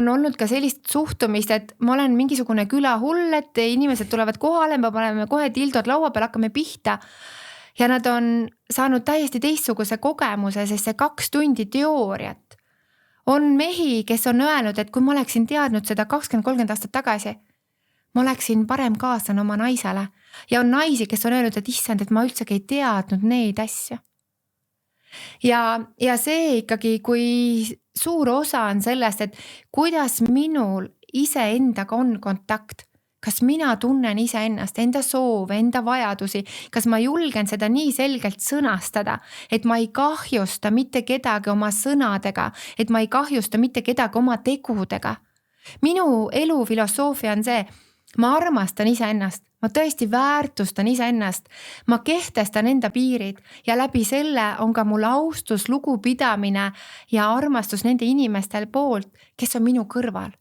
On olnud ka sellist suhtumist, et ma olen mingisugune külahull, et inimesed tulevad kohale, me paneme kohe tildod laua peal, hakkame pihta. Ja nad on saanud täiesti teistsuguse kogemuse, sest see 2 tundi teooriat. On mehi, kes on öelnud, et kui ma oleksin teadnud seda 20-30 aastat tagasi, ma oleksin parem kaaslane oma naisele. Ja on naisi, kes on öelnud, et issand, et ma üldsegi ei teadnud neid asju. Ja see ikkagi, kui suur osa on sellest, et kuidas minul iseendaga on kontakt, kas mina tunnen iseennast, enda soove, enda vajadusi, kas ma julgen seda nii selgelt sõnastada, et ma ei kahjusta mitte kedagi oma sõnadega, et ma ei kahjusta mitte kedagi oma tegudega. Minu elu filosoofia on see, ma armastan iseennast, ma tõesti väärtustan iseennast, ma kehtestan enda piirid ja läbi selle on ka mul austus, lugupidamine ja armastus nende inimestel poolt, kes on minu kõrval.